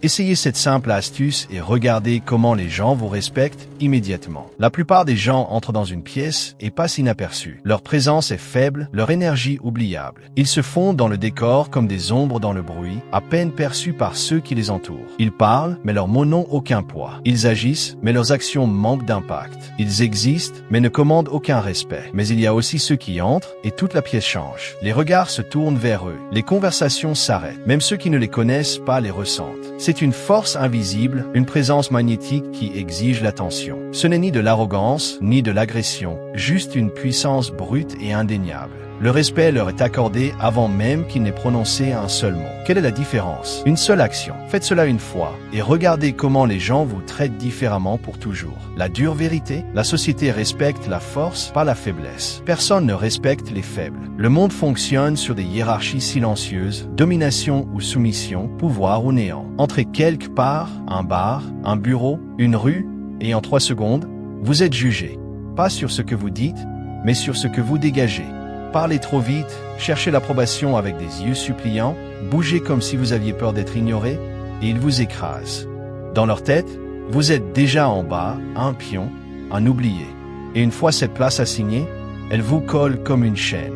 Essayez cette simple astuce et regardez comment les gens vous respectent immédiatement. La plupart des gens entrent dans une pièce et passent inaperçus. Leur présence est faible, leur énergie oubliable. Ils se fondent dans le décor comme des ombres dans le bruit, à peine perçus par ceux qui les entourent. Ils parlent, mais leurs mots n'ont aucun poids. Ils agissent, mais leurs actions manquent d'impact. Ils existent, mais ne commandent aucun respect. Mais il y a aussi ceux qui entrent et toute la pièce change. Les regards se tournent vers eux. Les conversations s'arrêtent. Même ceux qui ne les connaissent pas les ressentent. C'est une force invisible, une présence magnétique qui exige l'attention. Ce n'est ni de l'arrogance, ni de l'agression, juste une puissance brute et indéniable. Le respect leur est accordé avant même qu'ils n'aient prononcé un seul mot. Quelle est la différence? Une seule action. Faites cela une fois et regardez comment les gens vous traitent différemment pour toujours. La dure vérité, la société respecte la force, pas la faiblesse. Personne ne respecte les faibles. Le monde fonctionne sur des hiérarchies silencieuses, domination ou soumission, pouvoir ou néant. Entrez quelque part, un bar, un bureau, une rue, et en 3 secondes, vous êtes jugé. Pas sur ce que vous dites, mais sur ce que vous dégagez. Parlez trop vite, cherchez l'approbation avec des yeux suppliants, bougez comme si vous aviez peur d'être ignoré, et ils vous écrasent. Dans leur tête, vous êtes déjà en bas, un pion, un oublié. Et une fois cette place assignée, elle vous colle comme une chaîne.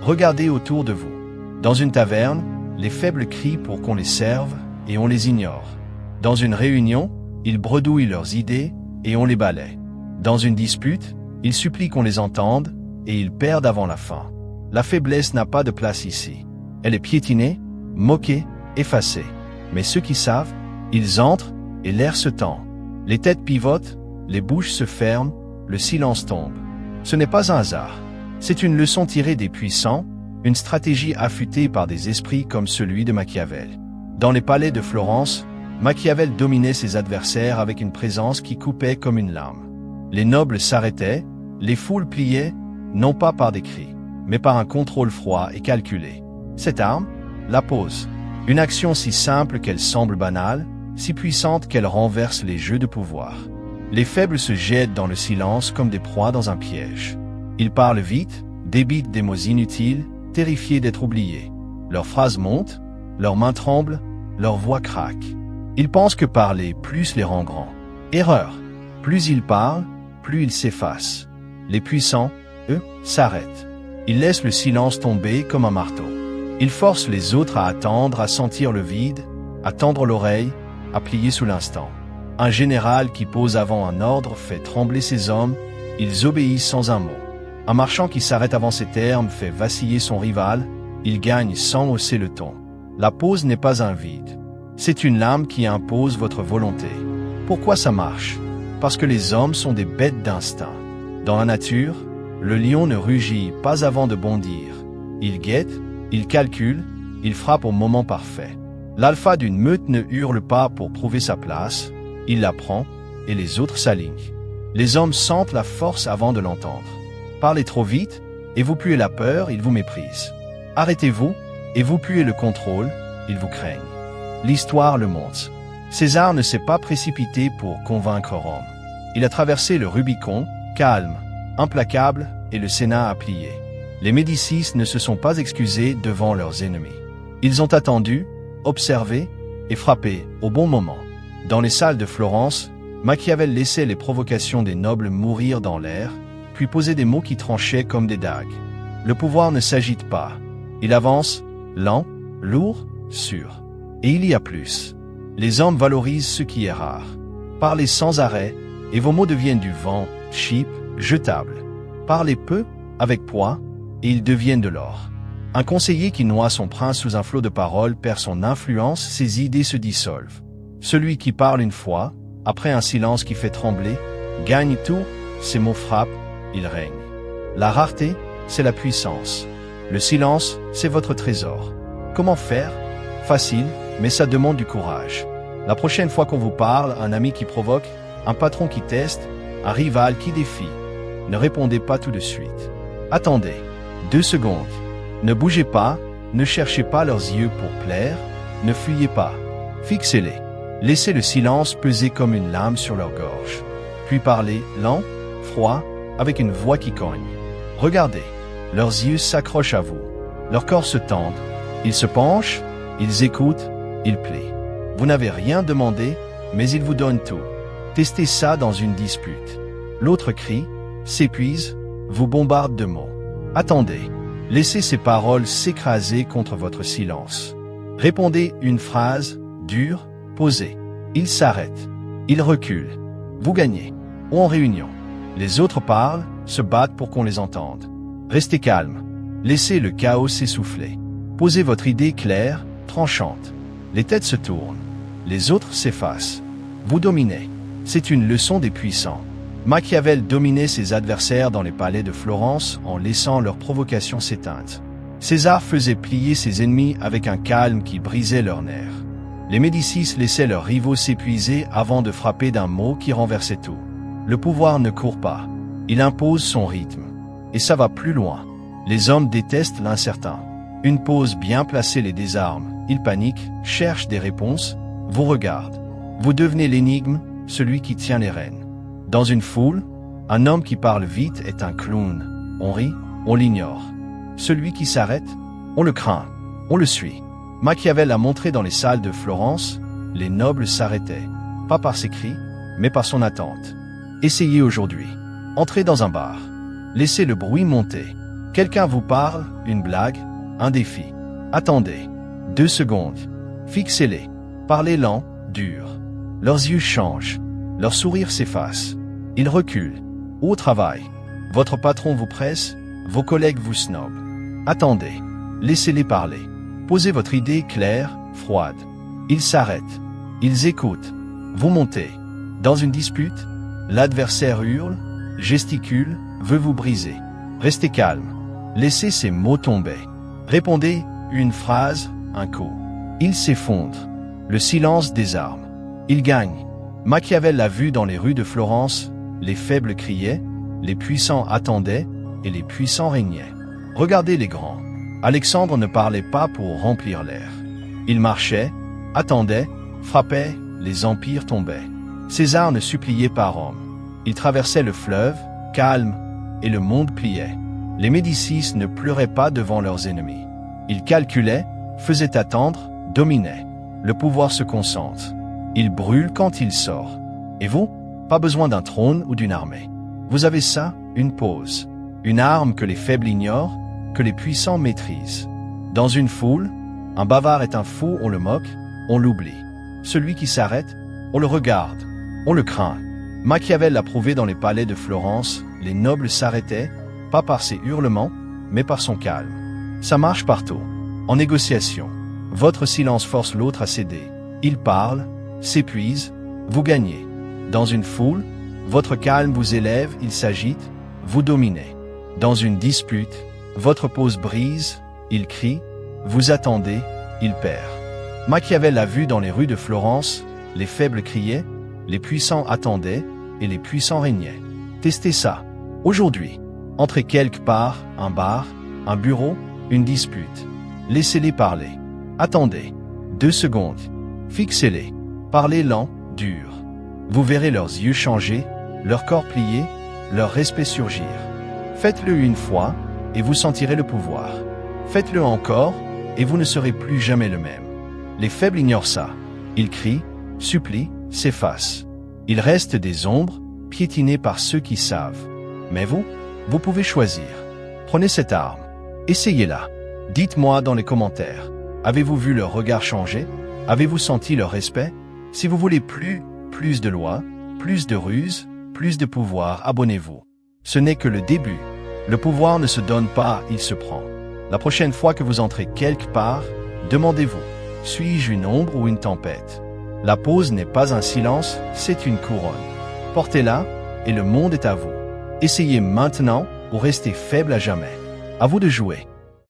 Regardez autour de vous. Dans une taverne, les faibles crient pour qu'on les serve, et on les ignore. Dans une réunion, ils bredouillent leurs idées, et on les balaie. Dans une dispute, ils supplient qu'on les entende, et ils perdent avant la fin. La faiblesse n'a pas de place ici. Elle est piétinée, moquée, effacée. Mais ceux qui savent, ils entrent et l'air se tend. Les têtes pivotent, les bouches se ferment, le silence tombe. Ce n'est pas un hasard. C'est une leçon tirée des puissants, une stratégie affûtée par des esprits comme celui de Machiavel. Dans les palais de Florence, Machiavel dominait ses adversaires avec une présence qui coupait comme une lame. Les nobles s'arrêtaient, les foules pliaient, non pas par des cris, mais par un contrôle froid et calculé. Cette arme, la pose. Une action si simple qu'elle semble banale, si puissante qu'elle renverse les jeux de pouvoir. Les faibles se jettent dans le silence comme des proies dans un piège. Ils parlent vite, débitent des mots inutiles, terrifiés d'être oubliés. Leurs phrases montent, leurs mains tremblent, leur voix craque. Ils pensent que parler plus les rend grands. Erreur. Plus ils parlent, plus ils s'effacent. Les puissants, eux, s'arrêtent. Ils laissent le silence tomber comme un marteau. Ils forcent les autres à attendre, à sentir le vide, à tendre l'oreille, à plier sous l'instant. Un général qui pose avant un ordre fait trembler ses hommes, ils obéissent sans un mot. Un marchand qui s'arrête avant ses termes fait vaciller son rival, il gagne sans hausser le ton. La pause n'est pas un vide. C'est une lame qui impose votre volonté. Pourquoi ça marche? Parce que les hommes sont des bêtes d'instinct. Dans la nature, le lion ne rugit pas avant de bondir. Il guette, il calcule, il frappe au moment parfait. L'alpha d'une meute ne hurle pas pour prouver sa place, il la prend, et les autres s'alignent. Les hommes sentent la force avant de l'entendre. Parlez trop vite, et vous puez la peur, ils vous méprisent. Arrêtez-vous, et vous puez le contrôle, ils vous craignent. L'histoire le montre. César ne s'est pas précipité pour convaincre Rome. Il a traversé le Rubicon, calme, implacable, et le Sénat a plié. Les Médicis ne se sont pas excusés devant leurs ennemis. Ils ont attendu, observé et frappé au bon moment. Dans les salles de Florence, Machiavel laissait les provocations des nobles mourir dans l'air, puis posait des mots qui tranchaient comme des dagues. Le pouvoir ne s'agite pas. Il avance, lent, lourd, sûr. Et il y a plus. Les hommes valorisent ce qui est rare. Parlez sans arrêt, et vos mots deviennent du vent, cheap, jetable. Parlez peu, avec poids, et ils deviennent de l'or. Un conseiller qui noie son prince sous un flot de paroles perd son influence, ses idées se dissolvent. Celui qui parle une fois, après un silence qui fait trembler, gagne tout, ses mots frappent, il règne. La rareté, c'est la puissance. Le silence, c'est votre trésor. Comment faire? Facile, mais ça demande du courage. La prochaine fois qu'on vous parle, un ami qui provoque, un patron qui teste, un rival qui défie, ne répondez pas tout de suite. Attendez. 2 secondes. Ne bougez pas, ne cherchez pas leurs yeux pour plaire, ne fuyez pas. Fixez-les. Laissez le silence peser comme une lame sur leur gorge. Puis parlez, lent, froid, avec une voix qui cogne. Regardez. Leurs yeux s'accrochent à vous. Leurs corps se tendent. Ils se penchent, ils écoutent, ils plient. Vous n'avez rien demandé, mais il vous donne tout. Testez ça dans une dispute. L'autre crie, s'épuise, vous bombarde de mots. Attendez. Laissez ces paroles s'écraser contre votre silence. Répondez une phrase, dure, posée. Il s'arrête. Il recule. Vous gagnez. Ou en réunion. Les autres parlent, se battent pour qu'on les entende. Restez calme. Laissez le chaos s'essouffler. Posez votre idée claire, tranchante. Les têtes se tournent. Les autres s'effacent. Vous dominez. C'est une leçon des puissants. Machiavel dominait ses adversaires dans les palais de Florence en laissant leurs provocations s'éteindre. César faisait plier ses ennemis avec un calme qui brisait leurs nerfs. Les Médicis laissaient leurs rivaux s'épuiser avant de frapper d'un mot qui renversait tout. Le pouvoir ne court pas. Il impose son rythme. Et ça va plus loin. Les hommes détestent l'incertain. Une pause bien placée les désarme. Ils paniquent, cherchent des réponses, vous regardent. Vous devenez l'énigme, celui qui tient les rênes. Dans une foule, un homme qui parle vite est un clown. On rit, on l'ignore. Celui qui s'arrête, on le craint, on le suit. Machiavel a montré dans les salles de Florence, les nobles s'arrêtaient, pas par ses cris, mais par son attente. Essayez aujourd'hui. Entrez dans un bar. Laissez le bruit monter. Quelqu'un vous parle, une blague, un défi. Attendez. 2 secondes. Fixez-les. Parlez lent, dur. Leurs yeux changent. Leur sourire s'efface. Ils reculent. Au travail. Votre patron vous presse, vos collègues vous snobent. Attendez. Laissez-les parler. Posez votre idée claire, froide. Ils s'arrêtent. Ils écoutent. Vous montez. Dans une dispute, l'adversaire hurle, gesticule, veut vous briser. Restez calme. Laissez ces mots tomber. Répondez une phrase, un coup. Il s'effondre. Le silence désarme. Il gagne. Machiavel l'a vu dans les rues de Florence, les faibles criaient, les puissants attendaient, et les puissants régnaient. Regardez les grands. Alexandre ne parlait pas pour remplir l'air. Il marchait, attendait, frappait, les empires tombaient. César ne suppliait pas Rome. Il traversait le fleuve, calme, et le monde pliait. Les Médicis ne pleuraient pas devant leurs ennemis. Ils calculaient, faisaient attendre, dominaient. Le pouvoir se concentre. Il brûle quand il sort. Et vous? Pas besoin d'un trône ou d'une armée. Vous avez ça, une pause. Une arme que les faibles ignorent, que les puissants maîtrisent. Dans une foule, un bavard est un fou, on le moque, on l'oublie. Celui qui s'arrête, on le regarde, on le craint. Machiavel l'a prouvé dans les palais de Florence, les nobles s'arrêtaient, pas par ses hurlements, mais par son calme. Ça marche partout. En négociation, votre silence force l'autre à céder. Il parle, s'épuise, vous gagnez. Dans une foule, votre calme vous élève, il s'agite, vous dominez. Dans une dispute, votre pause brise, il crie, vous attendez, il perd. Machiavel l'a vu dans les rues de Florence, les faibles criaient, les puissants attendaient, et les puissants régnaient. Testez ça. Aujourd'hui, entrez quelque part, un bar, un bureau, une dispute. Laissez-les parler. Attendez. 2 secondes. Fixez-les. Parlez lent, dur. Vous verrez leurs yeux changer, leur corps plier, leur respect surgir. Faites-le une fois, et vous sentirez le pouvoir. Faites-le encore, et vous ne serez plus jamais le même. Les faibles ignorent ça. Ils crient, supplient, s'effacent. Ils restent des ombres, piétinés par ceux qui savent. Mais vous pouvez choisir. Prenez cette arme. Essayez-la. Dites-moi dans les commentaires. Avez-vous vu leur regard changer? Avez-vous senti leur respect? Si vous voulez plus de lois, plus de ruses, plus de pouvoir, abonnez-vous. Ce n'est que le début. Le pouvoir ne se donne pas, il se prend. La prochaine fois que vous entrez quelque part, demandez-vous, suis-je une ombre ou une tempête? La pause n'est pas un silence, c'est une couronne. Portez-la, et le monde est à vous. Essayez maintenant, ou restez faible à jamais. À vous de jouer.